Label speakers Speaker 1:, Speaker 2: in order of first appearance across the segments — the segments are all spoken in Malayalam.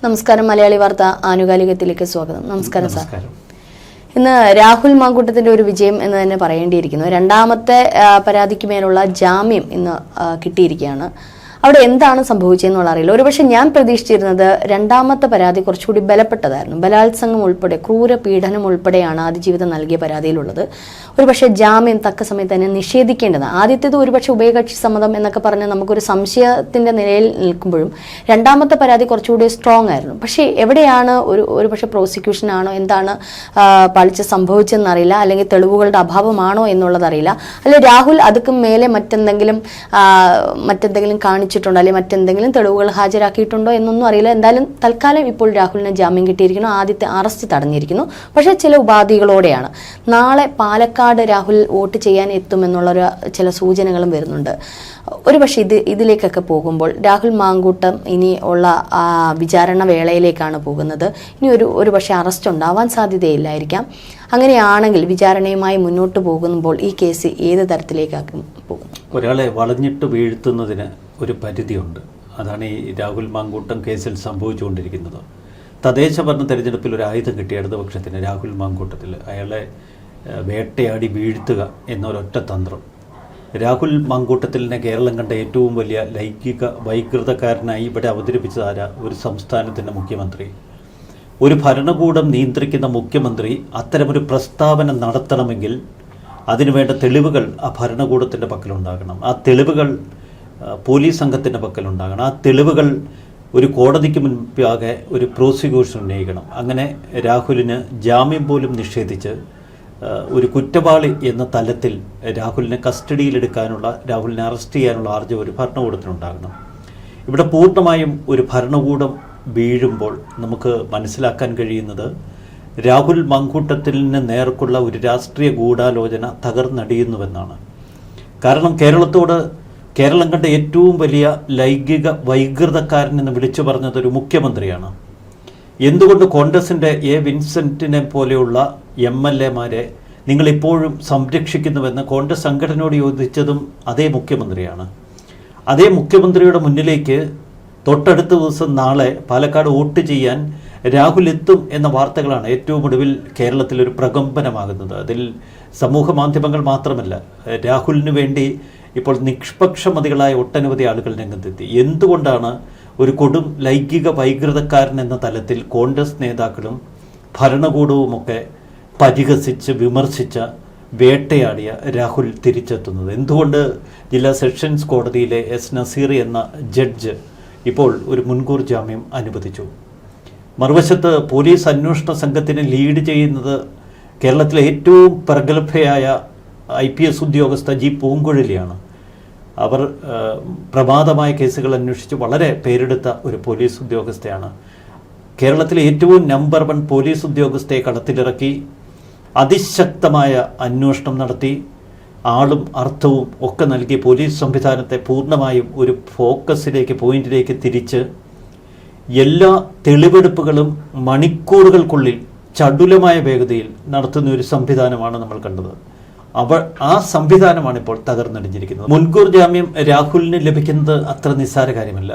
Speaker 1: നമസ്കാരം. മലയാളി വാർത്ത ആനുകാലികത്തിലേക്ക് സ്വാഗതം. നമസ്കാരം സാർ. ഇന്ന് രാഹുൽ മാങ്കൂട്ടത്തിന്റെ ഒരു വിജയം എന്ന് തന്നെ പറയേണ്ടിയിരിക്കുന്നു. രണ്ടാമത്തെ പരാതിക്ക് മേലുള്ള ജാമ്യം ഇന്ന് കിട്ടിയിരിക്കുകയാണ്. അവിടെ എന്താണ് സംഭവിച്ചതെന്നുള്ള അറിയില്ല. ഒരുപക്ഷെ ഞാൻ പ്രതീക്ഷിച്ചിരുന്നത് രണ്ടാമത്തെ പരാതി കുറച്ചുകൂടി ബലപ്പെട്ടതായിരുന്നു. ബലാത്സംഗം ഉൾപ്പെടെ ക്രൂര പീഡനം ഉൾപ്പെടെയാണ് അതിജീവിതം നൽകിയ പരാതിയിലുള്ളത്. ഒരുപക്ഷെ ജാമ്യം തക്ക സമയത്ത് തന്നെ നിഷേധിക്കേണ്ടതാണ്. ആദ്യത്തേത് ഒരുപക്ഷെ ഉഭയകക്ഷി സമ്മതം എന്നൊക്കെ പറഞ്ഞ് നമുക്കൊരു സംശയത്തിന്റെ നിലയിൽ നിൽക്കുമ്പോഴും രണ്ടാമത്തെ പരാതി കുറച്ചുകൂടി സ്ട്രോങ് ആയിരുന്നു. പക്ഷേ എവിടെയാണ് ഒരുപക്ഷെ പ്രോസിക്യൂഷൻ ആണോ എന്താണ് പാളിച്ച സംഭവിച്ചെന്നറിയില്ല, അല്ലെങ്കിൽ തെളിവുകളുടെ അഭാവമാണോ എന്നുള്ളതറിയില്ല, അല്ലെങ്കിൽ രാഹുൽ അതുക്കും മേലെ മറ്റെന്തെങ്കിലും കാണിച്ചിട്ടുണ്ടോ, അല്ലെങ്കിൽ മറ്റെന്തെങ്കിലും തെളിവുകൾ ഹാജരാക്കിയിട്ടുണ്ടോ എന്നൊന്നും അറിയില്ല. എന്തായാലും തൽക്കാലം ഇപ്പോൾ രാഹുലിന് ജാമ്യം കിട്ടിയിരിക്കുന്നു. ആദ്യത്തെ അറസ്റ്റ് തടഞ്ഞിരിക്കുന്നു. പക്ഷേ ചില ഉപാധികളോടെയാണ്. നാളെ പാലക്കാട് രാഹുൽ വോട്ട് ചെയ്യാൻ എത്തുമെന്നുള്ളൊരു ചില സൂചനകളും വരുന്നുണ്ട്. ഒരുപക്ഷെ ഇതിലേക്കൊക്കെ പോകുമ്പോൾ രാഹുൽ മാങ്കൂട്ടം ഇനി ഉള്ള വിചാരണ വേളയിലേക്കാണ് പോകുന്നത്. ഇനി ഒരുപക്ഷെ അറസ്റ്റ് ഉണ്ടാവാൻ സാധ്യതയില്ലായിരിക്കാം. അങ്ങനെയാണെങ്കിൽ വിചാരണയുമായി മുന്നോട്ട് പോകുമ്പോൾ ഈ കേസ് ഏത് തരത്തിലേക്കാക്കും പോകും?
Speaker 2: ഒരാളെ വളഞ്ഞിട്ട് വീഴ്ത്തുന്നതിന് ഒരു പരിധിയുണ്ട്. അതാണ് ഈ രാഹുൽ മാങ്കൂട്ടം കേസിൽ സംഭവിച്ചുകൊണ്ടിരിക്കുന്നത്. തദ്ദേശ ഭരണ തെരഞ്ഞെടുപ്പിൽ ഒരു ആയുധം കിട്ടിയ ഇടതുപക്ഷത്തിന് രാഹുൽ മാങ്കൂട്ടത്തിൽ അയാളെ വേട്ടയാടി വീഴ്ത്തുക എന്നൊരൊറ്റ തന്ത്രം. രാഹുൽ മാങ്കൂട്ടത്തിലിനെ കേരളം കണ്ട ഏറ്റവും വലിയ ലൈംഗിക വൈകൃതക്കാരനായി ഇവിടെ അവതരിപ്പിച്ചതാര? ഒരു സംസ്ഥാനത്തിൻ്റെ മുഖ്യമന്ത്രി. ഒരു ഭരണകൂടം നിയന്ത്രിക്കുന്ന മുഖ്യമന്ത്രി അത്തരമൊരു പ്രസ്താവന നടത്തണമെങ്കിൽ അതിനുവേണ്ട തെളിവുകൾ ആ ഭരണകൂടത്തിൻ്റെ പക്കലുണ്ടാകണം. ആ തെളിവുകൾ പോലീസ് സംഘത്തിൻ്റെ പക്കലുണ്ടാകണം. ആ തെളിവുകൾ ഒരു കോടതിക്ക് മുൻപാകെ ഒരു പ്രോസിക്യൂഷൻ ഉന്നയിക്കണം. അങ്ങനെ രാഹുലിന് ജാമ്യം പോലും നിഷേധിച്ച് ഒരു കുറ്റവാളി എന്ന തലത്തിൽ രാഹുലിനെ കസ്റ്റഡിയിലെടുക്കാനുള്ള, രാഹുലിനെ അറസ്റ്റ് ചെയ്യാനുള്ള ആർജവം ഒരു ഭരണകൂടത്തിനുണ്ടാകണം. ഇവിടെ പൂർണ്ണമായും ഒരു ഭരണകൂടം വീഴുമ്പോൾ നമുക്ക് മനസ്സിലാക്കാൻ കഴിയുന്നത് രാഹുൽ മാങ്കൂട്ടത്തിന് നേർക്കുള്ള ഒരു രാഷ്ട്രീയ ഗൂഢാലോചന തകർന്നടിയുന്നുവെന്നാണ്. കാരണം കേരളം കണ്ട ഏറ്റവും വലിയ ലൈംഗിക വൈകൃതക്കാരൻ എന്ന് വിളിച്ചു പറഞ്ഞത് ഒരു മുഖ്യമന്ത്രിയാണ്. എന്തുകൊണ്ട് കോൺഗ്രസിൻ്റെ വിൻസെന്റിനെ പോലെയുള്ള MLA-മാരെ നിങ്ങളിപ്പോഴും സംരക്ഷിക്കുന്നുവെന്ന് കോൺഗ്രസ് സംഘടനയോട് ചോദിച്ചതും അതേ മുഖ്യമന്ത്രിയാണ്. അതേ മുഖ്യമന്ത്രിയുടെ മുന്നിലേക്ക് തൊട്ടടുത്ത ദിവസം നാളെ പാലക്കാട് വോട്ട് ചെയ്യാൻ രാഹുൽ എത്തും എന്ന വാർത്തകളാണ് ഏറ്റവും ഒടുവിൽ കേരളത്തിലൊരു പ്രകമ്പനമാകുന്നത്. അതിൽ സമൂഹ മാധ്യമങ്ങൾ മാത്രമല്ല, രാഹുലിന് വേണ്ടി ഇപ്പോൾ നിഷ്പക്ഷമതികളായ ഒട്ടനവധി ആളുകൾ രംഗത്തെത്തി. എന്തുകൊണ്ടാണ് ഒരു കൊടും ലൈംഗിക വൈകൃതക്കാരൻ എന്ന തലത്തിൽ കോൺഗ്രസ് നേതാക്കളും ഭരണകൂടവുമൊക്കെ പരിഹസിച്ച് വിമർശിച്ച വേട്ടയാടിയ രാഹുൽ തിരിച്ചെത്തുന്നത്? എന്തുകൊണ്ട് ജില്ലാ സെഷൻസ് കോടതിയിലെ S. നസീർ എന്ന ജഡ്ജ് ഇപ്പോൾ ഒരു മുൻകൂർ ജാമ്യം അനുവദിച്ചു? മറുവശത്ത് പോലീസ് അന്വേഷണ സംഘത്തിനെ ലീഡ് ചെയ്യുന്നത് കേരളത്തിലെ ഏറ്റവും പ്രഗത്ഭയായ IPS ഉദ്യോഗസ്ഥ G. പൂങ്കുഴലിയാണ്. അവർ പ്രമാദമായ കേസുകൾ അന്വേഷിച്ച് വളരെ പേരെടുത്ത ഒരു പോലീസ് ഉദ്യോഗസ്ഥയാണ്. കേരളത്തിലെ ഏറ്റവും നമ്പർ 1 പോലീസ് ഉദ്യോഗസ്ഥയെ കളത്തിലിറക്കി അതിശക്തമായ അന്വേഷണം നടത്തി ആളും അർത്ഥവും ഒക്കെ നൽകി പോലീസ് സംവിധാനത്തെ പൂർണ്ണമായും ഒരു പോയിന്റിലേക്ക് തിരിച്ച് എല്ലാ തെളിവെടുപ്പുകളും മണിക്കൂറുകൾക്കുള്ളിൽ ചടുലമായ വേഗതയിൽ നടത്തുന്ന ഒരു സംവിധാനമാണ് നമ്മൾ കണ്ടത്. ആ സംവിധാനമാണ് ഇപ്പോൾ തകർന്നടിഞ്ഞിരിക്കുന്നത്. മുൻകൂർ ജാമ്യം രാഹുലിന് ലഭിക്കുന്നത് അത്ര നിസ്സാര കാര്യമല്ല.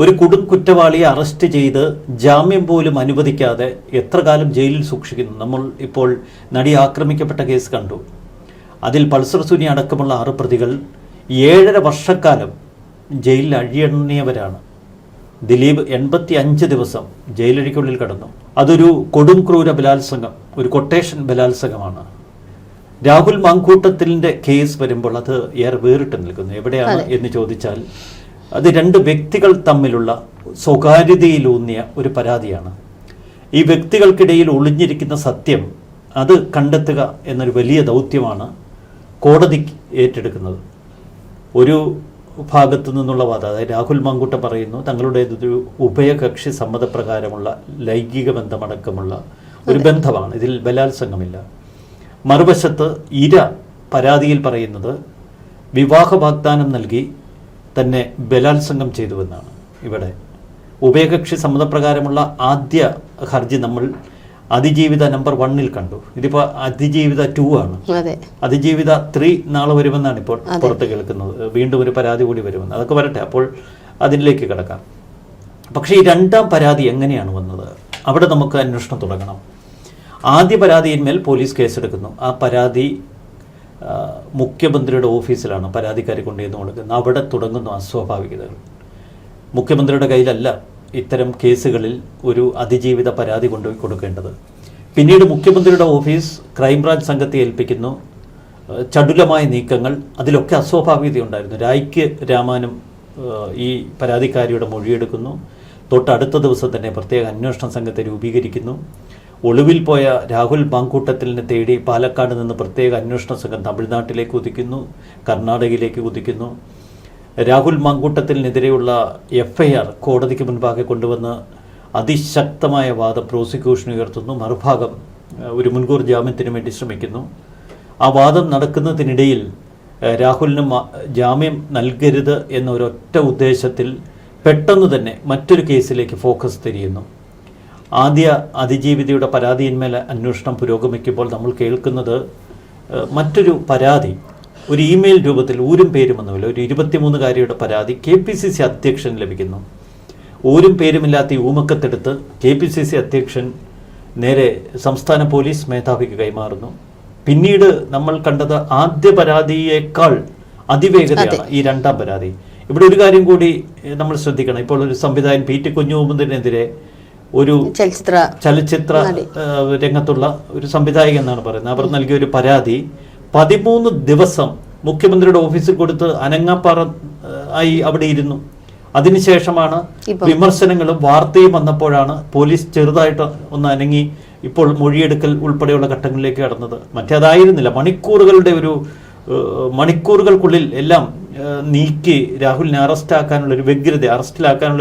Speaker 2: ഒരു കുറ്റവാളിയെ അറസ്റ്റ് ചെയ്ത് ജാമ്യം പോലും അനുവദിക്കാതെ എത്ര കാലം ജയിലിൽ സൂക്ഷിക്കുന്നു? നമ്മൾ ഇപ്പോൾ നടി ആക്രമിക്കപ്പെട്ട കേസ് കണ്ടു. അതിൽ പൾസർ സുനി അടക്കമുള്ള 6 പ്രതികൾ 7.5 വർഷക്കാലം ജയിലിൽ അഴിയണിയവരാണ്. ദിലീപ് 85 ദിവസം ജയിലഴിക്കുള്ളിൽ കടന്നു. അതൊരു കൊടും ക്രൂര ബലാത്സംഗം, ഒരു കൊട്ടേഷൻ ബലാത്സംഗമാണ്. രാഹുൽ മാങ്കൂട്ടത്തിൻ്റെ കേസ് വരുമ്പോൾ അത് ഏറെ വേറിട്ട് നിൽക്കുന്നു. എവിടെയാണ് എന്ന് ചോദിച്ചാൽ അത് 2 വ്യക്തികൾ തമ്മിലുള്ള സ്വകാര്യതയിലൂന്നിയ ഒരു പരാതിയാണ്. ഈ വ്യക്തികൾക്കിടയിൽ ഒളിഞ്ഞിരിക്കുന്ന സത്യം അത് കണ്ടെത്തുക എന്നൊരു വലിയ ദൗത്യമാണ് കോടതി ഏറ്റെടുക്കുന്നത്. ഒരു ഭാഗത്തു നിന്നുള്ള വാദം, അതായത് രാഹുൽ മാങ്കൂട്ടം പറയുന്നു തങ്ങളുടേതൊരു ഉഭയകക്ഷി സമ്മതപ്രകാരമുള്ള ലൈംഗിക ബന്ധമടക്കമുള്ള ഒരു ബന്ധമാണ്, ഇതിൽ ബലാത്സംഗമില്ല. മറുവശത്ത് ഇര പരാതിയിൽ പറയുന്നത് വിവാഹ വാഗ്ദാനം നൽകി തന്നെ ബലാത്സംഗം ചെയ്തുവെന്നാണ്. ഇവിടെ ഉഭയകക്ഷി സമ്മതപ്രകാരമുള്ള ആദ്യ ഹർജി നമ്മൾ അതിജീവിത നമ്പർ 1 കണ്ടു. ഇതിപ്പോൾ അതിജീവിത 2 ആണ്. അതിജീവിത 3 നാളെ വരുമെന്നാണ് ഇപ്പോൾ പുറത്ത് കേൾക്കുന്നത്. വീണ്ടും ഒരു പരാതി കൂടി വരുമെന്ന്. അതൊക്കെ വരട്ടെ, അപ്പോൾ അതിലേക്ക് കിടക്കാം. പക്ഷേ ഈ രണ്ടാം പരാതി എങ്ങനെയാണ് വന്നത്? അവിടെ നമുക്ക് അന്വേഷണം തുടങ്ങണം. ആദ്യ പരാതിയിന്മേൽ പോലീസ് കേസെടുക്കുന്നു. ആ പരാതി മുഖ്യമന്ത്രിയുടെ ഓഫീസിലാണ് പരാതിക്കാരെ കൊണ്ടുവന്ന് കൊടുക്കുന്നത്. അവിടെ തുടങ്ങുന്നു അസ്വാഭാവികതകൾ. മുഖ്യമന്ത്രിയുടെ കയ്യിലല്ല ഇത്തരം കേസുകളിൽ ഒരു അതിജീവിത പരാതി കൊണ്ടുപോയി കൊടുക്കേണ്ടത്. പിന്നീട് മുഖ്യമന്ത്രിയുടെ ഓഫീസ് ക്രൈംബ്രാഞ്ച് സംഘത്തെ ഏൽപ്പിക്കുന്നു. ചടുലമായ നീക്കങ്ങൾ, അതിലൊക്കെ അസ്വാഭാവികതയുണ്ടായിരുന്നു. രായ്ക്ക് രാമാനും ഈ പരാതിക്കാരിയുടെ മൊഴിയെടുക്കുന്നു. തൊട്ടടുത്ത ദിവസം തന്നെ പ്രത്യേക അന്വേഷണ സംഘത്തെ രൂപീകരിക്കുന്നു. ഒളിവിൽ പോയ രാഹുൽ മാങ്കൂട്ടത്തിലിനെ തേടി പാലക്കാട് നിന്ന് പ്രത്യേക അന്വേഷണ സംഘം തമിഴ്നാട്ടിലേക്ക് കുതിക്കുന്നു, കർണാടകയിലേക്ക് കുതിക്കുന്നു. രാഹുൽ മാങ്കൂട്ടത്തിനെതിരെയുള്ള FIR കോടതിക്ക് മുൻപാകെ കൊണ്ടുവന്ന് അതിശക്തമായ വാദം പ്രോസിക്യൂഷൻ ഉയർത്തുന്നു. മറുഭാഗം ഒരു മുൻകൂർ ജാമ്യത്തിന് വേണ്ടി ശ്രമിക്കുന്നു. ആ വാദം നടക്കുന്നതിനിടയിൽ രാഹുലിന് ജാമ്യം നൽകരുത് എന്ന ഒരൊറ്റ ഉദ്ദേശത്തിൽ പെട്ടെന്ന് തന്നെ മറ്റൊരു കേസിലേക്ക് ഫോക്കസ് തിരിയുന്നു. ആദ്യ അതിജീവിതയുടെ പരാതിയിന്മേൽ അന്വേഷണം പുരോഗമിക്കുമ്പോൾ നമ്മൾ കേൾക്കുന്നത് മറ്റൊരു പരാതി ഒരു ഇമെയിൽ രൂപത്തിൽ ഊരും പേരുമൊന്നുമില്ല, ഒരു 23-കാരിയുടെ പരാതി KPCC അധ്യക്ഷൻ ലഭിക്കുന്നു. ഊരും പേരുമില്ലാത്ത ഈ ഊമക്കത്തെടുത്ത് KPCC അധ്യക്ഷൻ നേരെ സംസ്ഥാന പോലീസ് മേധാവിക്ക് കൈമാറുന്നു. പിന്നീട് നമ്മൾ കണ്ടത് ആദ്യ പരാതിയേക്കാൾ അതിവേഗതയാണ് ഈ രണ്ടാം പരാതി. ഇവിടെ ഒരു കാര്യം കൂടി നമ്മൾ ശ്രദ്ധിക്കണം. ഇപ്പോൾ ഒരു സംവിധായകൻ PT കുഞ്ഞുമുഹമ്മദിനെതിരെ ഒരു ചലച്ചിത്ര രംഗത്തുള്ള ഒരു സംവിധായകൻ എന്നാണ് പറയുന്നത്, അവർ നൽകിയ ഒരു പരാതി 13 ദിവസം മുഖ്യമന്ത്രിയുടെ ഓഫീസിൽ കൊടുത്ത് അനങ്ങാപ്പാറ ആയി അവിടെ ഇരുന്നു. അതിനുശേഷമാണ് വിമർശനങ്ങളും വാർത്തയും വന്നപ്പോഴാണ് പോലീസ് ചെറുതായിട്ട് ഒന്ന് അനങ്ങി ഇപ്പോൾ മൊഴിയെടുക്കൽ ഉൾപ്പെടെയുള്ള ഘട്ടങ്ങളിലേക്ക് കടന്നത്. മറ്റേതായിരുന്നില്ല. മണിക്കൂറുകൾക്കുള്ളിൽ എല്ലാം നീക്കി രാഹുലിനെ അറസ്റ്റിലാക്കാനുള്ള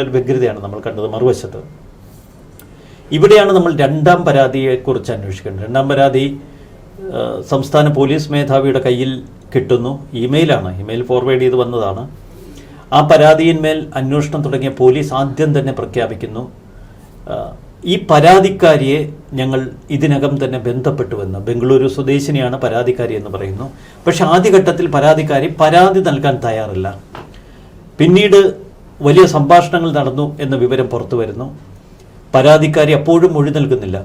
Speaker 2: ഒരു വ്യഗ്രതയാണ് നമ്മൾ കണ്ടത്. മറുവശത്ത് ഇവിടെയാണ് നമ്മൾ രണ്ടാം പരാതിയെക്കുറിച്ച് അന്വേഷിക്കേണ്ടത്. രണ്ടാം പരാതി സംസ്ഥാന പോലീസ് മേധാവിയുടെ കയ്യിൽ കിട്ടുന്നു. ഇമെയിൽ ഫോർവേഡ് ചെയ്ത് വന്നതാണ്. ആ പരാതിയിന്മേൽ അന്വേഷണം തുടങ്ങിയ പോലീസ് ആദ്യം തന്നെ പ്രഖ്യാപിക്കുന്നു, ഈ പരാതിക്കാരിയെ ഞങ്ങൾ ഇതിനകം തന്നെ ബന്ധപ്പെട്ടുവെന്ന്. ബംഗളൂരു സ്വദേശിനിയാണ് പരാതിക്കാരി എന്ന് പറയുന്നു. പക്ഷെ ആദ്യഘട്ടത്തിൽ പരാതിക്കാരി പരാതി നൽകാൻ തയ്യാറില്ല. പിന്നീട് വലിയ സംഭാഷണങ്ങൾ നടന്നു എന്ന വിവരം പുറത്തു വരുന്നു. പരാതിക്കാരി അപ്പോഴും മൊഴി നൽകുന്നില്ല.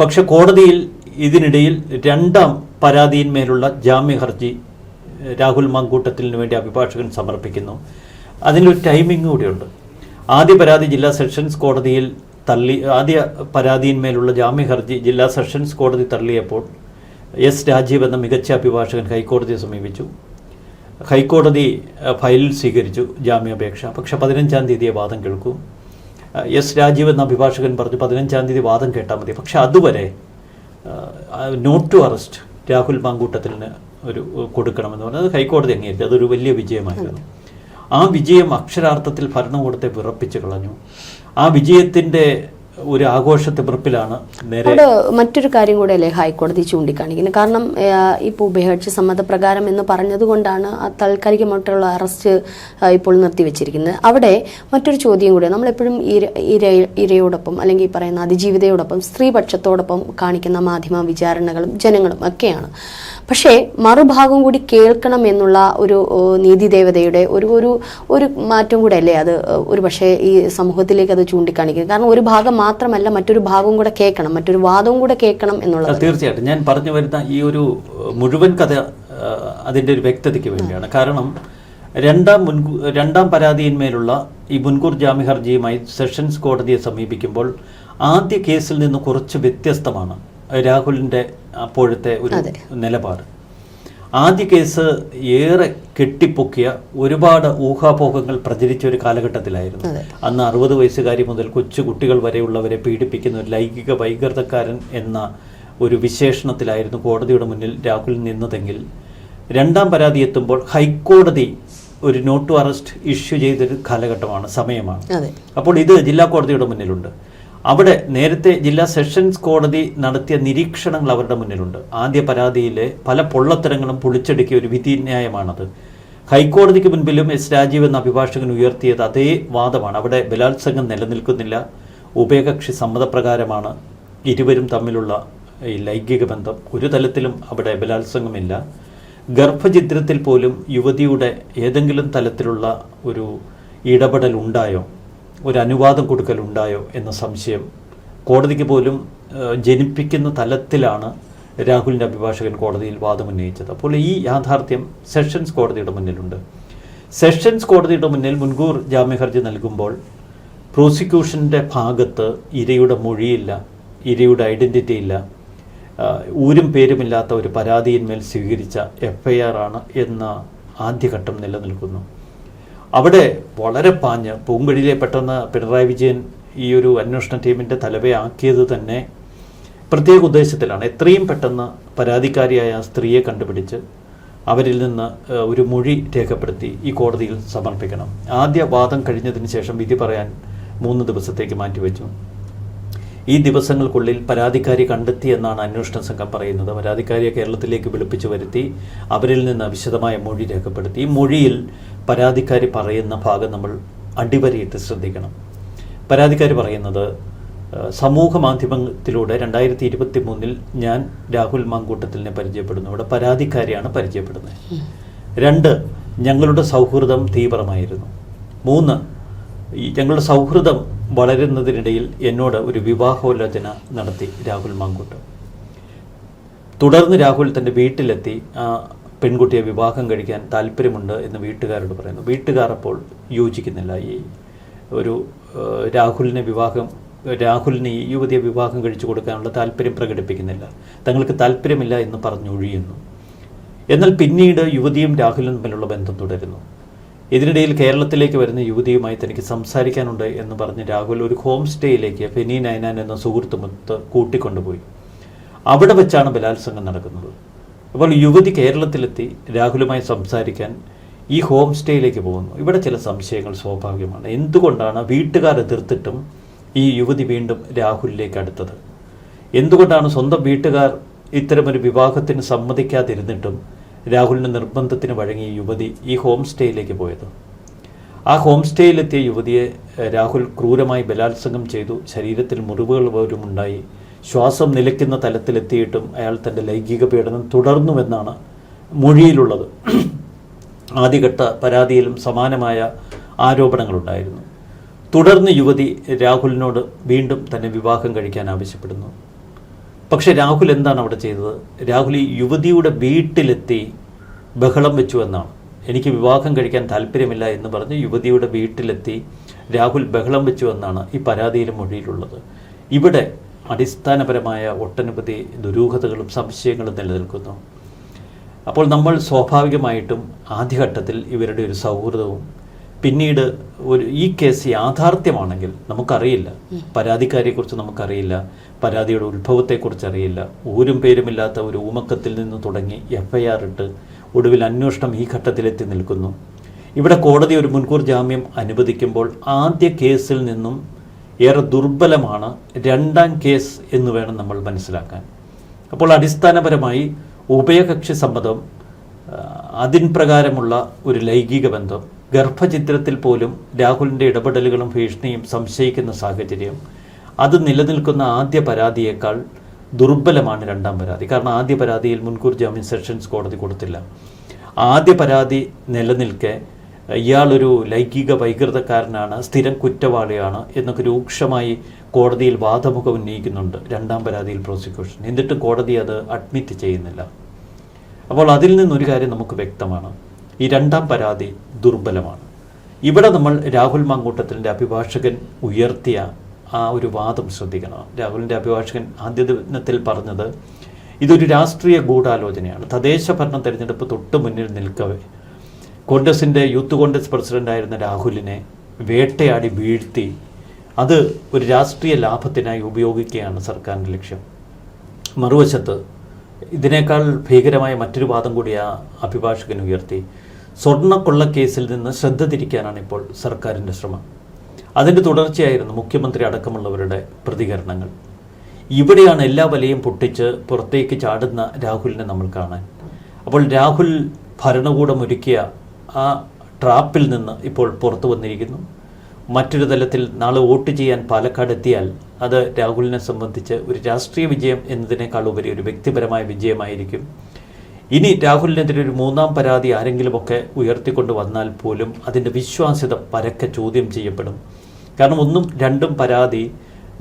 Speaker 2: പക്ഷെ കോടതിയിൽ ഇതിനിടയിൽ രണ്ടാം പരാതിയിന്മേലുള്ള ജാമ്യ ഹർജി രാഹുൽ മാങ്കൂട്ടത്തിന് വേണ്ടി അഭിഭാഷകൻ സമർപ്പിക്കുന്നു. അതിനൊരു ടൈമിംഗ് കൂടിയുണ്ട്. ആദ്യ പരാതി ജില്ലാ സെഷൻസ് കോടതിയിൽ ആദ്യ പരാതിയിന്മേലുള്ള ജാമ്യ ഹർജി ജില്ലാ സെഷൻസ് കോടതി തള്ളിയപ്പോൾ S. രാജീവ് എന്ന മികച്ച അഭിഭാഷകൻ ഹൈക്കോടതിയെ സമീപിച്ചു. ഹൈക്കോടതി ഫയൽ സ്വീകരിച്ചു ജാമ്യാപേക്ഷ. പക്ഷെ 15-ാം തീയതിയെ വാദം കേൾക്കൂ. S. രാജീവ് എന്ന അഭിഭാഷകൻ പറഞ്ഞു 15-ാം തീയതി വാദം കേട്ടാൽ മതി. പക്ഷെ അതുവരെ നോട്ട് ടു അറസ്റ്റ് രാഹുൽ മാങ്കൂട്ടത്തിന് ഒരു കൊടുക്കണമെന്ന് പറഞ്ഞത് ഹൈക്കോടതി അംഗീകരിച്ചു. അതൊരു വലിയ വിജയമായിരുന്നു. ആ വിജയം അക്ഷരാർത്ഥത്തിൽ ഭരണകൂടത്തെ വിറപ്പിച്ചു കളഞ്ഞു. ആ വിജയത്തിന്റെ ഒരു ആഘോഷത്തിമിർപ്പിലാണ്
Speaker 1: അവിടെ മറ്റൊരു കാര്യം കൂടെ അല്ലേ ഹൈക്കോടതി ചൂണ്ടിക്കാണിക്കുന്നത്. കാരണം ഇപ്പോൾ ഉഭയകക്ഷി സമ്മതപ്രകാരം എന്ന് പറഞ്ഞതുകൊണ്ടാണ് ആ താൽക്കാലികമായിട്ടുള്ള അറസ്റ്റ് ഇപ്പോൾ നിർത്തിവെച്ചിരിക്കുന്നത്. അവിടെ മറ്റൊരു ചോദ്യം കൂടെ, നമ്മളെപ്പോഴും ഇരയോടൊപ്പം അല്ലെങ്കിൽ പറയുന്ന അതിജീവിതയോടൊപ്പം സ്ത്രീപക്ഷത്തോടൊപ്പം കാണിക്കുന്ന മാധ്യമ വിചാരണകളും ജനങ്ങളും ഒക്കെയാണ്. പക്ഷേ മറുഭാഗം കൂടി കേൾക്കണം എന്നുള്ള ഒരു നീതിദേവതയുടെ ഒരു മാറ്റം കൂടെ അല്ലേ അത് ഒരു പക്ഷേ ഈ സമൂഹത്തിലേക്ക് അത് ചൂണ്ടിക്കാണിക്കുന്നത്. കാരണം ഒരു ഭാഗം മാത്രമല്ല, മറ്റൊരു ഭാഗവും കൂടെ കേൾക്കണം, മറ്റൊരു വാദവും കൂടെ കേൾക്കണം എന്നുള്ളത്.
Speaker 2: തീർച്ചയായിട്ടും ഞാൻ പറഞ്ഞു വരുന്ന ഈ ഒരു മുഴുവൻ കഥ അതിൻ്റെ ഒരു വ്യക്തതയ്ക്ക് വേണ്ടിയാണ്. കാരണം രണ്ടാം പരാതിയിന്മേലുള്ള ഈ മുൻകൂർ ജാമ്യ ഹർജിയുമായി സെഷൻസ് കോടതിയെ സമീപിക്കുമ്പോൾ ആദ്യ കേസിൽ നിന്ന് കുറച്ച് വ്യത്യസ്തമാണ് രാഹുലിൻ്റെ അപ്പോഴത്തെ ഒരു നിലപാട്. ആദ്യ കേസ് ഏറെ കെട്ടിപ്പൊക്കിയ ഒരുപാട് ഊഹാപോഹങ്ങൾ പ്രചരിച്ച ഒരു കാലഘട്ടത്തിലായിരുന്നു. അന്ന് 60 വയസ്സുകാരി മുതൽ കൊച്ചു കുട്ടികൾ വരെയുള്ളവരെ പീഡിപ്പിക്കുന്ന ഒരു ലൈംഗിക വൈകൃതക്കാരൻ എന്ന ഒരു വിശേഷണത്തിലായിരുന്നു കോടതിയുടെ മുന്നിൽ രാഹുൽ നിന്നതെങ്കിൽ രണ്ടാം പരാതി എത്തുമ്പോൾ ഹൈക്കോടതി ഒരു നോട്ട് ടു അറസ്റ്റ് ഇഷ്യൂ ചെയ്തൊരു കാലഘട്ടമാണ്, സമയമാണ്. അപ്പോൾ ഇത് ജില്ലാ കോടതിയുടെ മുന്നിലുണ്ട്. അവിടെ നേരത്തെ ജില്ലാ സെഷൻസ് കോടതി നടത്തിയ നിരീക്ഷണങ്ങൾ അവരുടെ മുന്നിലുണ്ട്. ആദ്യ പരാതിയിലെ പല പൊള്ളത്തരങ്ങളും പൊളിച്ചടുക്കിയ ഒരു വിധിന്യായമാണത്. ഹൈക്കോടതിക്ക് മുൻപിലും S. രാജീവ് എന്ന അഭിഭാഷകൻ ഉയർത്തിയത് അതേ വാദമാണ്. അവിടെ ബലാത്സംഗം നിലനിൽക്കുന്നില്ല, ഉഭയകക്ഷി സമ്മതപ്രകാരമാണ് ഇരുവരും തമ്മിലുള്ള ഈ ലൈംഗിക ബന്ധം, ഒരു തലത്തിലും അവിടെ ബലാത്സംഗമില്ല. ഗർഭചിത്രത്തിൽ പോലും യുവതിയുടെ ഏതെങ്കിലും തലത്തിലുള്ള ഒരു ഇടപെടൽ ഉണ്ടായോ ഒരു അനുവാദം കൊടുക്കലുണ്ടായോ എന്ന സംശയം കോടതിക്ക് പോലും ജനിപ്പിക്കുന്ന തലത്തിലാണ് രാഹുലിൻ്റെ അഭിഭാഷകൻ കോടതിയിൽ വാദമുന്നയിച്ചത്. അപ്പോൾ ഈ യാഥാർത്ഥ്യം സെഷൻസ് കോടതിയുടെ മുന്നിലുണ്ട്. സെഷൻസ് കോടതിയുടെ മുന്നിൽ മുൻകൂർ ജാമ്യഹർജി നൽകുമ്പോൾ പ്രോസിക്യൂഷൻ്റെ ഭാഗത്ത് ഇരയുടെ മൊഴിയില്ല, ഇരയുടെ ഐഡൻറ്റിറ്റി ഇല്ല, ഊരും പേരുമില്ലാത്ത ഒരു പരാതിയിന്മേൽ സ്വീകരിച്ച FIR ആണ് എന്ന ആദ്യഘട്ടം നിലനിൽക്കുന്നു. അവിടെ വളരെ പാഞ്ഞ് പൂങ്കുഴിയിലെ പെട്ടെന്ന് പിണറായി വിജയൻ ഈ ഒരു അന്വേഷണ ടീമിൻ്റെ തലവയാക്കിയത് തന്നെ പ്രത്യേക ഉദ്ദേശത്തിലാണ്. എത്രയും പെട്ടെന്ന് പരാതിക്കാരിയായ ആ സ്ത്രീയെ കണ്ടുപിടിച്ച് അവരിൽ നിന്ന് ഒരു മൊഴി രേഖപ്പെടുത്തി ഈ കോടതിയിൽ സമർപ്പിക്കണം. ആദ്യ വാദം കഴിഞ്ഞതിന് ശേഷം വിധി പറയാൻ 3 ദിവസത്തേക്ക് മാറ്റിവെച്ചു. ഈ ദിവസങ്ങൾക്കുള്ളിൽ പരാതിക്കാരി കണ്ടെത്തി എന്നാണ് അന്വേഷണ സംഘം പറയുന്നത്. പരാതിക്കാരിയെ കേരളത്തിലേക്ക് വിളിപ്പിച്ചു വരുത്തി അവരിൽ നിന്ന് വിശദമായ മൊഴി രേഖപ്പെടുത്തി. ഈ മൊഴിയിൽ പരാതിക്കാരി പറയുന്ന ഭാഗം നമ്മൾ അടിവരയിട്ട് ശ്രദ്ധിക്കണം. പരാതിക്കാരി പറയുന്നത്, സമൂഹ മാധ്യമത്തിലൂടെ 2023 ഞാൻ രാഹുൽ മാങ്കൂട്ടത്തിലിനെ പരിചയപ്പെടുന്നു. ഇവിടെ പരാതിക്കാരിയാണ് പരിചയപ്പെടുന്നത്. 2, ഞങ്ങളുടെ സൗഹൃദം തീവ്രമായിരുന്നു. 3, ഞങ്ങളുടെ സൗഹൃദം വളരുന്നതിനിടയിൽ എന്നോട് ഒരു വിവാഹോലോചന നടത്തി രാഹുൽ മാങ്കൂട്ടം. തുടർന്ന് രാഹുൽ തൻ്റെ വീട്ടിലെത്തി ആ പെൺകുട്ടിയെ വിവാഹം കഴിക്കാൻ താല്പര്യമുണ്ട് എന്ന് വീട്ടുകാരോട് പറയുന്നു. വീട്ടുകാർ അപ്പോൾ യോജിക്കുന്നില്ല. ഈ ഒരു രാഹുലിന് ഈ യുവതിയെ വിവാഹം കഴിച്ചു കൊടുക്കാനുള്ള താല്പര്യം പ്രകടിപ്പിക്കുന്നില്ല. തങ്ങൾക്ക് താല്പര്യമില്ല എന്ന് പറഞ്ഞൊഴിയുന്നു. എന്നാൽ പിന്നീട് യുവതിയും രാഹുലും തമ്മിലുള്ള ബന്ധം തുടരുന്നു. ഇതിനിടയിൽ കേരളത്തിലേക്ക് വരുന്ന യുവതിയുമായി തനിക്ക് സംസാരിക്കാനുണ്ട് എന്ന് പറഞ്ഞ് രാഹുൽ ഒരു ഹോം സ്റ്റേയിലേക്ക് ഫെനി നൈനാൻ എന്ന സുഹൃത്തുമൊത്ത് കൂട്ടിക്കൊണ്ടുപോയി. അവിടെ വെച്ചാണ് ബലാത്സംഗം നടക്കുന്നത്. അപ്പോൾ യുവതി കേരളത്തിലെത്തി രാഹുലുമായി സംസാരിക്കാൻ ഈ ഹോം സ്റ്റേയിലേക്ക് പോകുന്നു. ഇവിടെ ചില സംശയങ്ങൾ സ്വാഭാവികമാണ്. എന്തുകൊണ്ടാണ് വീട്ടുകാർ എതിർത്തിട്ടും ഈ യുവതി വീണ്ടും രാഹുലിലേക്ക് അടുത്തത്? എന്തുകൊണ്ടാണ് സ്വന്തം വീട്ടുകാർ ഇത്തരമൊരു വിവാഹത്തിന് സമ്മതിക്കാതിരുന്നിട്ടും രാഹുലിൻ്റെ നിർബന്ധത്തിന് വഴങ്ങിയ യുവതി ഈ ഹോം സ്റ്റേയിലേക്ക് പോയത്? ആ ഹോം സ്റ്റേയിലെത്തിയ യുവതിയെ രാഹുൽ ക്രൂരമായി ബലാത്സംഗം ചെയ്തു. ശരീരത്തിൽ മുറിവുകൾ പോലും ഉണ്ടായി. ശ്വാസം നിലയ്ക്കുന്ന തലത്തിലെത്തിയിട്ടും അയാൾ തൻ്റെ ലൈംഗിക പീഡനം തുടർന്നുവെന്നാണ് മൊഴിയിലുള്ളത്. ആദ്യഘട്ട പരാതിയിലും സമാനമായ ആരോപണങ്ങളുണ്ടായിരുന്നു. തുടർന്ന് യുവതി രാഹുലിനോട് വീണ്ടും തന്നെ വിവാഹം കഴിക്കാൻ ആവശ്യപ്പെടുന്നു. പക്ഷേ രാഹുൽ എന്താണ് അവിടെ ചെയ്തത്? രാഹുൽ ഈ യുവതിയുടെ വീട്ടിലെത്തി ബഹളം വെച്ചു എന്നാണ്. എനിക്ക് വിവാഹം കഴിക്കാൻ താല്പര്യമില്ല എന്ന് പറഞ്ഞ് യുവതിയുടെ വീട്ടിലെത്തി രാഹുൽ ബഹളം വെച്ചു എന്നാണ് ഈ പരാതിയിലും മൊഴിയിലുള്ളത്. ഇവിടെ അടിസ്ഥാനപരമായ ഒട്ടനവധി ദുരൂഹതകളും സംശയങ്ങളും നിലനിൽക്കുന്നു. അപ്പോൾ നമ്മൾ സ്വാഭാവികമായിട്ടും ആദ്യഘട്ടത്തിൽ ഇവരുടെ ഒരു സൗഹൃദവും പിന്നീട് ഈ കേസ് യാഥാർത്ഥ്യമാണെങ്കിൽ നമുക്കറിയില്ല, പരാതിക്കാരിയെക്കുറിച്ച് നമുക്കറിയില്ല, പരാതിയുടെ ഉത്ഭവത്തെക്കുറിച്ച് അറിയില്ല, ഊരും പേരുമില്ലാത്ത ഒരു ഊമക്കത്തിൽ നിന്ന് തുടങ്ങി FIR ഇട്ട് ഒടുവിൽ അന്വേഷണം ഈ ഘട്ടത്തിലെത്തി നിൽക്കുന്നു. ഇവിടെ കോടതി ഒരു മുൻകൂർ ജാമ്യം അനുവദിക്കുമ്പോൾ ആദ്യ കേസിൽ നിന്നും ഏറെ ദുർബലമാണ് രണ്ടാം കേസ് എന്ന് വേണം നമ്മൾ മനസ്സിലാക്കാൻ. അപ്പോൾ അടിസ്ഥാനപരമായി ഉഭയകക്ഷി സമ്മതം, അതിൻ പ്രകാരമുള്ള ഒരു ലൈംഗിക ബന്ധം, ഗർഭചിത്രത്തിൽ പോലും രാഹുലിൻ്റെ ഇടപെടലുകളും ഭീഷണിയും സംശയിക്കുന്ന സാഹചര്യം, അത് നിലനിൽക്കുന്ന ആദ്യ പരാതിയേക്കാൾ ദുർബലമാണ് രണ്ടാം പരാതി. കാരണം ആദ്യ പരാതിയിൽ മുൻകൂർ ജാമ്യം സെഷൻസ് കോടതി കൊടുത്തില്ല. ആദ്യ പരാതി നിലനിൽക്കെ ഇയാളൊരു ലൈംഗിക വൈകൃതക്കാരനാണ്, സ്ഥിരം കുറ്റവാളിയാണ് എന്നൊക്കെ രൂക്ഷമായി കോടതിയിൽ വാദമുഖം ഉന്നയിക്കുന്നുണ്ട് രണ്ടാം പരാതിയിൽ പ്രോസിക്യൂഷൻ. എന്നിട്ട് കോടതി അത് അഡ്മിറ്റ് ചെയ്യുന്നില്ല. അപ്പോൾ അതിൽ നിന്നൊരു കാര്യം നമുക്ക് വ്യക്തമാണ്, ഈ രണ്ടാം പരാതി ദുർബലമാണ്. ഇവിടെ നമ്മൾ രാഹുൽ മാങ്കൂട്ടത്തിൻ്റെ അഭിഭാഷകൻ ഉയർത്തിയ ആ ഒരു വാദം ശ്രദ്ധിക്കണം. രാഹുലിൻ്റെ അഭിഭാഷകൻ ആദ്യ ദിനത്തിൽ പറഞ്ഞത് ഇതൊരു രാഷ്ട്രീയ ഗൂഢാലോചനയാണ്. തദ്ദേശ ഭരണ തെരഞ്ഞെടുപ്പ് തൊട്ട് മുന്നിൽ നിൽക്കവേ കോൺഗ്രസിൻ്റെ യൂത്ത് കോൺഗ്രസ് പ്രസിഡൻ്റായിരുന്ന രാഹുലിനെ വേട്ടയാടി വീഴ്ത്തി അത് ഒരു രാഷ്ട്രീയ ലാഭത്തിനായി ഉപയോഗിക്കുകയാണ് സർക്കാരിൻ്റെ ലക്ഷ്യം. മറുവശത്ത് ഇതിനേക്കാൾ ഭീകരമായ മറ്റൊരു വാദം കൂടി ആ അഭിഭാഷകൻ ഉയർത്തി. സ്വർണ്ണക്കൊള്ളക്കേസിൽ നിന്ന് ശ്രദ്ധ തിരിക്കാനാണ് ഇപ്പോൾ സർക്കാരിൻ്റെ ശ്രമം. അതിൻ്റെ തുടർച്ചയായിരുന്നു മുഖ്യമന്ത്രി അടക്കമുള്ളവരുടെ പ്രതികരണങ്ങൾ. ഇവിടെയാണ് എല്ലാ വലയും പൊട്ടിച്ച് പുറത്തേക്ക് ചാടുന്ന രാഹുലിനെ നമ്മൾ കാണാൻ. അപ്പോൾ രാഹുൽ ഭരണകൂടം ഒരുക്കിയ ആ ട്രാപ്പിൽ നിന്ന് ഇപ്പോൾ പുറത്തു വന്നിരിക്കുന്നു. മറ്റൊരു തലത്തിൽ നാളെ വോട്ട് ചെയ്യാൻ പാലക്കാട് എത്തിയാൽ അത് രാഹുലിനെ സംബന്ധിച്ച് ഒരു രാഷ്ട്രീയ വിജയം എന്നതിനേക്കാൾ ഉപരി ഒരു വ്യക്തിപരമായ വിജയമായിരിക്കും. ഇനി രാഹുലിനെതിരെ ഒരു മൂന്നാം പരാതി ആരെങ്കിലുമൊക്കെ ഉയർത്തിക്കൊണ്ട് വന്നാൽ പോലും അതിൻ്റെ വിശ്വാസ്യത പരക്കെ ചോദ്യം ചെയ്യപ്പെടും. കാരണം ഒന്നും രണ്ടും പരാതി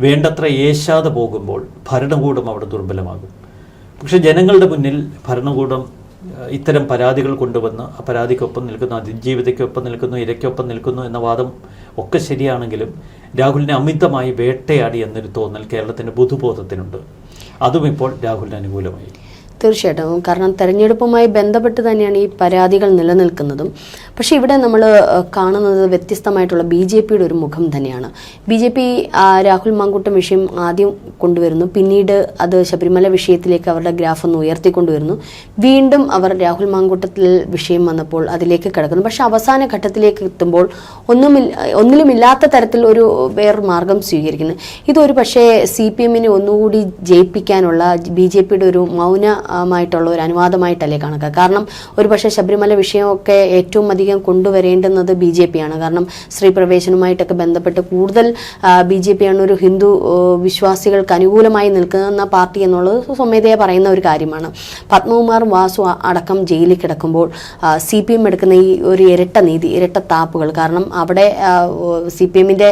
Speaker 2: വേണ്ടത്ര ഏശാതെ പോകുമ്പോൾ ഭരണകൂടം അവിടെ ദുർബലമാകും. പക്ഷെ ജനങ്ങളുടെ മുന്നിൽ ഭരണകൂടം ഇത്തരം പരാതികൾ കൊണ്ടുവന്ന് ആ പരാതിക്കൊപ്പം നിൽക്കുന്നു, അതിജീവിതയ്ക്കൊപ്പം നിൽക്കുന്നു, ഇരയ്ക്കൊപ്പം നിൽക്കുന്നു എന്ന വാദം ഒക്കെ ശരിയാണെങ്കിലും രാഹുലിനെ അമിതമായി വേട്ടയാടി എന്നൊരു തോന്നൽ കേരളത്തിൻ്റെ പൊതുബോധത്തിനുണ്ട്. അതും ഇപ്പോൾ രാഹുലിന് അനുകൂലമായി.
Speaker 1: തീർച്ചയായിട്ടും. കാരണം തെരഞ്ഞെടുപ്പുമായി ബന്ധപ്പെട്ട് തന്നെയാണ് ഈ പരാതികൾ നിലനിൽക്കുന്നതും. പക്ഷേ ഇവിടെ നമ്മൾ കാണുന്നത് വ്യത്യസ്തമായിട്ടുള്ള BJPയുടെ ഒരു മുഖം തന്നെയാണ്. BJP രാഹുൽ മാങ്കൂട്ടം വിഷയം ആദ്യം കൊണ്ടുവരുന്നു, പിന്നീട് അത് ശബരിമല വിഷയത്തിലേക്ക് അവരുടെ ഗ്രാഫ് ഒന്ന് ഉയർത്തിക്കൊണ്ടുവരുന്നു, വീണ്ടും അവർ രാഹുൽ മാങ്കൂട്ടത്തിൽ വിഷയം വന്നപ്പോൾ അതിലേക്ക് കിടക്കുന്നു. പക്ഷെ അവസാന ഘട്ടത്തിലേക്ക് എത്തുമ്പോൾ ഒന്നിലുമില്ലാത്ത തരത്തിൽ ഒരു വേറൊരു മാർഗം സ്വീകരിക്കുന്നു. ഇതൊരു പക്ഷേ CPMനെ ഒന്നുകൂടി ജയിപ്പിക്കാനുള്ള BJPയുടെ ഒരു മായിട്ടുള്ള ഒരു അനുവാദമായിട്ടല്ലേ കാണുക. കാരണം ഒരു പക്ഷേ ശബരിമല വിഷയമൊക്കെ ഏറ്റവും അധികം കൊണ്ടുവരേണ്ടുന്നത് BJPയാണ്. കാരണം സ്ത്രീ പ്രവേശനവുമായിട്ടൊക്കെ ബന്ധപ്പെട്ട് കൂടുതൽ BJPയാണ് ഒരു ഹിന്ദു വിശ്വാസികൾക്ക് അനുകൂലമായി നിൽക്കുന്ന പാർട്ടി എന്നുള്ളത് സ്വമേധയാ പറയുന്ന ഒരു കാര്യമാണ്. പത്മകുമാർ വാസു അടക്കം ജയിലിൽ കിടക്കുമ്പോൾ CPM എടുക്കുന്ന ഈ ഒരു ഇരട്ട താപ്പുകൾ, കാരണം അവിടെ CPMന്റെ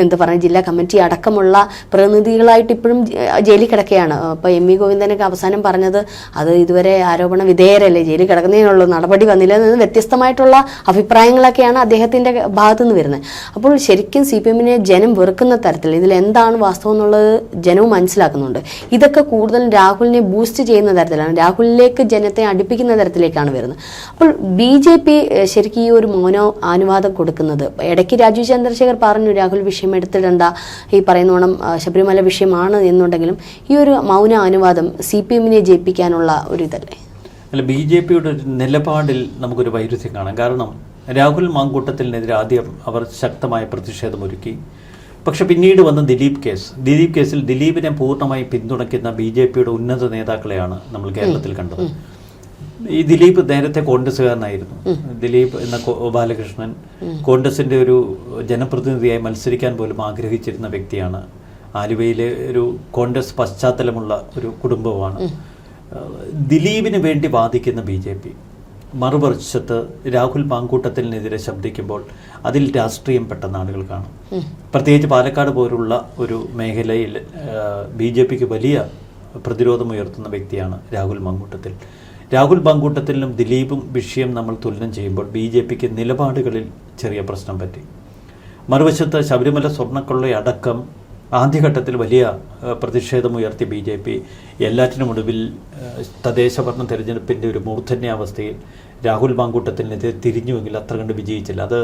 Speaker 1: എന്താ പറയുക ജില്ലാ കമ്മിറ്റി അടക്കമുള്ള പ്രതിനിധികളായിട്ട് ഇപ്പോഴും ജയിലിൽ കിടക്കുകയാണ്. അപ്പോൾ MV ഗോവിന്ദനൊക്കെ അവസാനം പറഞ്ഞത് അത് ഇതുവരെ ആരോപണ വിധേയരല്ലേ, ജയിലിൽ കിടക്കുന്നതിനുള്ള നടപടി വന്നില്ല എന്ന് വ്യത്യസ്തമായിട്ടുള്ള അഭിപ്രായങ്ങളൊക്കെയാണ് അദ്ദേഹത്തിൻ്റെ ഭാഗത്തു നിന്ന് വരുന്നത്. അപ്പോൾ ശരിക്കും CPMനെ ജനം വെറുക്കുന്ന തരത്തിൽ ഇതിൽ എന്താണ് വാസ്തവം എന്നുള്ളത് ജനവും മനസ്സിലാക്കുന്നുണ്ട്. ഇതൊക്കെ കൂടുതൽ രാഹുലിനെ ബൂസ്റ്റ് ചെയ്യുന്ന തരത്തിലാണ്, രാഹുലിലേക്ക് ജനത്തെ അടുപ്പിക്കുന്ന തരത്തിലേക്കാണ് വരുന്നത്. അപ്പോൾ BJP ശരിക്കും ഈ ഒരു അനുവാദം കൊടുക്കുന്നത്, ഇടയ്ക്ക് രാജീവ് ചന്ദ്രശേഖർ പറഞ്ഞു രാഹുൽ വിഷയം എടുത്തിടണ്ട, ഈ പറയുന്നോണം ശബരിമല വിഷയമാണ് എന്നുണ്ടെങ്കിലും ഈ ഒരു അനുവാദം CPMനെ ജയിപ്പിക്കാനുള്ള ഒരു ഇതല്ലേ?
Speaker 2: അല്ല, BJPയുടെ ഒരു നിലപാടിൽ നമുക്കൊരു വൈരുദ്ധ്യം കാണാം. കാരണം രാഹുൽ മാങ്കൂട്ടത്തിനെതിരെ ആദ്യം അവർ ശക്തമായ പ്രതിഷേധമൊരുക്കി. പക്ഷെ പിന്നീട് വന്ന ദിലീപ് കേസിൽ ദിലീപിനെ പൂർണ്ണമായി പിന്തുണയ്ക്കുന്ന BJPയുടെ ഉന്നത നേതാക്കളെയാണ് നമ്മൾ കേരളത്തിൽ കണ്ടത്. ഈ ദിലീപ് നേരത്തെ കോൺഗ്രസ്സുകാരനായിരുന്നു. ദിലീപ് എന്ന ബാലകൃഷ്ണൻ കോൺഗ്രസിന്റെ ഒരു ജനപ്രതിനിധിയായി മത്സരിക്കാൻ പോലും ആഗ്രഹിച്ചിരുന്ന വ്യക്തിയാണ്. ആലുവയിലെ ഒരു കോൺഗ്രസ് പശ്ചാത്തലമുള്ള ഒരു കുടുംബമാണ്. ദിലീപിന് വേണ്ടി വാദിക്കുന്ന BJP മറുവശത്ത് രാഹുൽ മാങ്കൂട്ടത്തിനെതിരെ ശബ്ദിക്കുമ്പോൾ അതിൽ രാഷ്ട്രീയം പെട്ടെന്ന് ആളുകൾ കാണും. പ്രത്യേകിച്ച് പാലക്കാട് പോലുള്ള ഒരു മേഖലയിൽ BJPക്ക് വലിയ പ്രതിരോധമുയർത്തുന്ന വ്യക്തിയാണ് രാഹുൽ മാങ്കൂട്ടത്തിൽ. രാഹുൽ മാങ്കൂട്ടത്തിലും ദിലീപും വിഷയം നമ്മൾ തുലനം ചെയ്യുമ്പോൾ BJPക്ക് നിലപാടുകളിൽ ചെറിയ പ്രശ്നം പറ്റി. മറുവശത്ത് ശബരിമല സ്വർണ്ണക്കൊള്ളയടക്കം ആദ്യഘട്ടത്തിൽ വലിയ പ്രതിഷേധമുയർത്തി BJP. എല്ലാറ്റിനുമൊടുവിൽ തദ്ദേശ ഭരണ തെരഞ്ഞെടുപ്പിൻ്റെ ഒരു മൂർധന്യാവസ്ഥയിൽ രാഹുൽ മാങ്കൂട്ടത്തിനെതിരെ തിരിഞ്ഞുവെങ്കിൽ അത്ര കണ്ട് വിജയിച്ചില്ല. അത്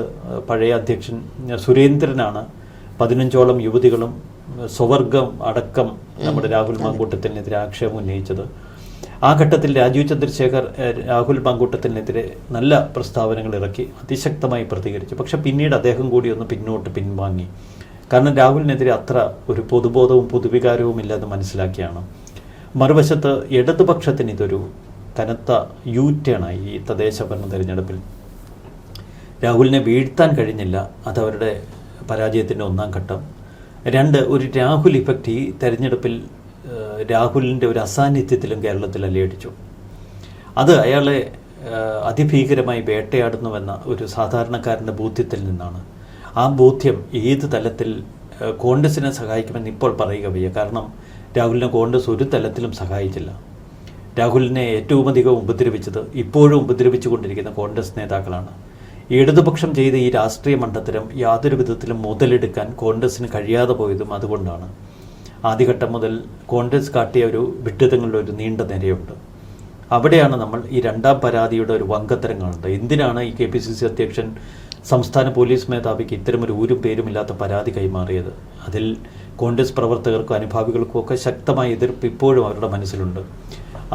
Speaker 2: പഴയ അധ്യക്ഷൻ സുരേന്ദ്രനാണ് 15ഓളം യുവതികളും സ്വവർഗം അടക്കം നമ്മുടെ രാഹുൽ മാങ്കൂട്ടത്തിനെതിരെ ആക്ഷേപം ഉന്നയിച്ചത്. ആ ഘട്ടത്തിൽ രാജീവ് ചന്ദ്രശേഖർ രാഹുൽ മാങ്കൂട്ടത്തിനെതിരെ നല്ല പ്രസ്താവനകൾ ഇറക്കി അതിശക്തമായി പ്രതികരിച്ചു. പക്ഷെ പിന്നീട് അദ്ദേഹം കൂടി ഒന്ന് പിൻവാങ്ങി. കാരണം രാഹുലിനെതിരെ അത്ര ഒരു പൊതുബോധവും പൊതുവികാരവും ഇല്ലെന്ന് മനസ്സിലാക്കിയാണ്. മറുവശത്ത് ഇടതുപക്ഷത്തിന് ഇതൊരു കനത്ത യൂറ്റേണായി. ഈ തദ്ദേശ ഭരണ തെരഞ്ഞെടുപ്പിൽ രാഹുലിനെ വീഴ്ത്താൻ കഴിഞ്ഞില്ല, അതവരുടെ പരാജയത്തിൻ്റെ ഒന്നാം ഘട്ടം. 2, ഒരു രാഹുൽ ഇഫക്റ്റ് ഈ തെരഞ്ഞെടുപ്പിൽ രാഹുലിൻ്റെ ഒരു അസാന്നിധ്യത്തിലും കേരളത്തിൽ അലയടിച്ചു. അത് അയാളെ അതിഭീകരമായി വേട്ടയാടുന്നുവെന്ന ഒരു സാധാരണക്കാരൻ്റെ ബോധ്യത്തിൽ നിന്നാണ്. ആ ബോധ്യം ഏത് തലത്തിൽ കോൺഗ്രസിനെ സഹായിക്കുമെന്ന് ഇപ്പോൾ പറയുക വയ്യ. കാരണം രാഹുലിനെ കോൺഗ്രസ് ഒരു തലത്തിലും സഹായിച്ചില്ല. രാഹുലിനെ ഏറ്റവും അധികം ഉപദ്രവിച്ചത്, ഇപ്പോഴും ഉപദ്രവിച്ചുകൊണ്ടിരിക്കുന്ന കോൺഗ്രസ് നേതാക്കളാണ്. ഇടതുപക്ഷം ചെയ്ത ഈ രാഷ്ട്രീയ മണ്ഡലം യാതൊരു വിധത്തിലും മുതലെടുക്കാൻ കോൺഗ്രസിന് കഴിയാതെ പോയതും അതുകൊണ്ടാണ്. ആദ്യഘട്ടം മുതൽ കോൺഗ്രസ് കാട്ടിയ ഒരു വിഡ്ഢിത്തങ്ങളുടെ ഒരു നീണ്ട നിരയുണ്ട്. അവിടെയാണ് നമ്മൾ ഈ രണ്ടാം പരാതിയുടെ ഒരു വങ്കത്തരം കാണുന്നത്. എന്തിനാണ് ഈ KPCC അധ്യക്ഷൻ സംസ്ഥാന പോലീസ് മേധാവിക്ക് ഇത്തരമൊരു ഊരും പേരുമില്ലാത്ത പരാതി കൈമാറിയത്? അതിൽ കോൺഗ്രസ് പ്രവർത്തകർക്കും അനുഭാവികൾക്കും ഒക്കെ ശക്തമായ എതിർപ്പ് ഇപ്പോഴും അവരുടെ മനസ്സിലുണ്ട്.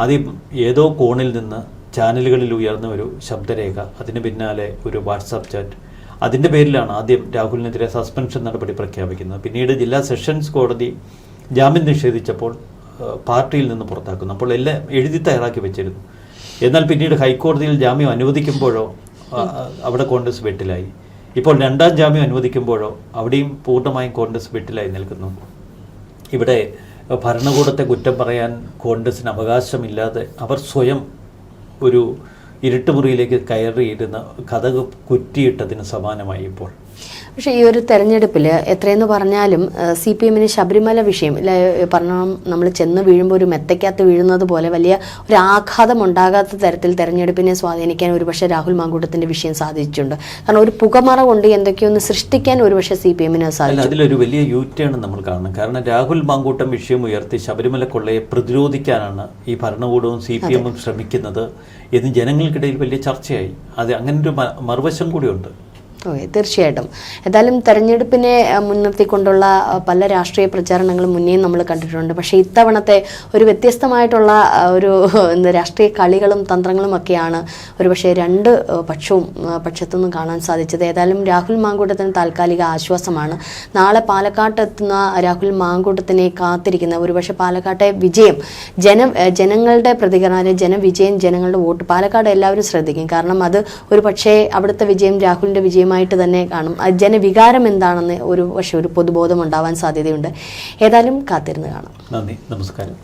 Speaker 2: ആദ്യം ഏതോ കോണിൽ നിന്ന് ചാനലുകളിൽ ഉയർന്ന ഒരു ശബ്ദരേഖ, അതിന് പിന്നാലെ ഒരു വാട്സാപ്പ് ചാറ്റ്, അതിൻ്റെ പേരിലാണ് ആദ്യം രാഹുലിനെതിരെ സസ്പെൻഷൻ നടപടി പ്രഖ്യാപിക്കുന്നത്. പിന്നീട് ജില്ലാ സെഷൻസ് കോടതി ജാമ്യം നിഷേധിച്ചപ്പോൾ പാർട്ടിയിൽ നിന്ന് പുറത്താക്കുന്നു. അപ്പോൾ എല്ലാം എഴുതി തയ്യാറാക്കി വെച്ചിരുന്നു. എന്നാൽ പിന്നീട് ഹൈക്കോടതിയിൽ ജാമ്യം അനുവദിക്കുമ്പോഴോ അവിടെ കോൺഗ്രസ് വെട്ടിലായി. ഇപ്പോൾ രണ്ടാം ജാമ്യം അനുവദിക്കുമ്പോഴോ അവിടെയും പൂർണ്ണമായും കോൺഗ്രസ് വെട്ടിലായി നിൽക്കുന്നു. ഇവിടെ ഭരണകൂടത്തെ കുറ്റം പറയാൻ കോൺഗ്രസിന് അവകാശമില്ലാതെ അവർ സ്വയം ഒരു ഇരുട്ടുമുറിയിലേക്ക് കയറിയിരുന്ന കഥക് കുറ്റിയിട്ടതിന് സമാനമായി ഇപ്പോൾ.
Speaker 1: പക്ഷേ ഈ ഒരു തെരഞ്ഞെടുപ്പിൽ എത്രയെന്ന് പറഞ്ഞാലും CPM ശബരിമല വിഷയം പറഞ്ഞ നമ്മൾ ചെന്ന് വീഴുമ്പോൾ ഒരു മെത്തയ്ക്കകത്ത് വീഴുന്നത് പോലെ വലിയ ഒരു ആഘാതം ഉണ്ടാകാത്ത തരത്തിൽ തെരഞ്ഞെടുപ്പിനെ സ്വാധീനിക്കാൻ ഒരുപക്ഷെ രാഹുൽ മാങ്കൂട്ടത്തിന്റെ വിഷയം സാധിച്ചിട്ടുണ്ട്. കാരണം ഒരു പുകമറ കൊണ്ട് എന്തൊക്കെയൊന്ന് സൃഷ്ടിക്കാൻ ഒരുപക്ഷെ CPM സാധിച്ചു.
Speaker 2: അതിലൊരു വലിയ യൂറ്റേൺ നമ്മൾ കാണണം. കാരണം രാഹുൽ മാങ്കൂട്ടം വിഷയം ഉയർത്തി ശബരിമല കൊള്ളയെ പ്രതിരോധിക്കാനാണ് ഈ ഭരണകൂടവും CPM ശ്രമിക്കുന്നത് എന്ന് ജനങ്ങൾക്കിടയിൽ വലിയ ചർച്ചയായി. അത് അങ്ങനെ ഒരു മറുവശം കൂടിയുണ്ട്.
Speaker 1: തീർച്ചയായിട്ടും. ഏതായാലും തെരഞ്ഞെടുപ്പിനെ മുൻനിർത്തിക്കൊണ്ടുള്ള പല രാഷ്ട്രീയ പ്രചാരണങ്ങളും മുന്നേയും നമ്മൾ കണ്ടിട്ടുണ്ട്. പക്ഷേ ഇത്തവണത്തെ ഒരു വ്യത്യസ്തമായിട്ടുള്ള ഒരു രാഷ്ട്രീയ കളികളും തന്ത്രങ്ങളും ഒക്കെയാണ് ഒരുപക്ഷെ രണ്ട് പക്ഷത്തുനിന്നും കാണാൻ സാധിച്ചത്. ഏതായാലും രാഹുൽ മാങ്കൂട്ടത്തിന് താൽക്കാലിക ആശ്വാസമാണ്. നാളെ പാലക്കാട്ട് എത്തുന്ന രാഹുൽ മാങ്കൂട്ടത്തിനെ കാത്തിരിക്കുന്ന ഒരുപക്ഷെ പാലക്കാട്ടെ വിജയം ജനങ്ങളുടെ പ്രതികരണം, ജനവിജയം, ജനങ്ങളുടെ വോട്ട് പാലക്കാട് എല്ലാവരും ശ്രദ്ധിക്കും. കാരണം അത് ഒരു പക്ഷേ അവിടുത്തെ വിജയം രാഹുലിൻ്റെ വിജയമായിട്ട് തന്നെ കാണും. ജനവികാരം എന്താണെന്ന് ഒരു പക്ഷേ ഒരു പൊതുബോധം ഉണ്ടാവാൻ സാധ്യതയുണ്ട്. ഏതായാലും കാത്തിരുന്ന് കാണാം.
Speaker 2: നന്ദി, നമസ്കാരം.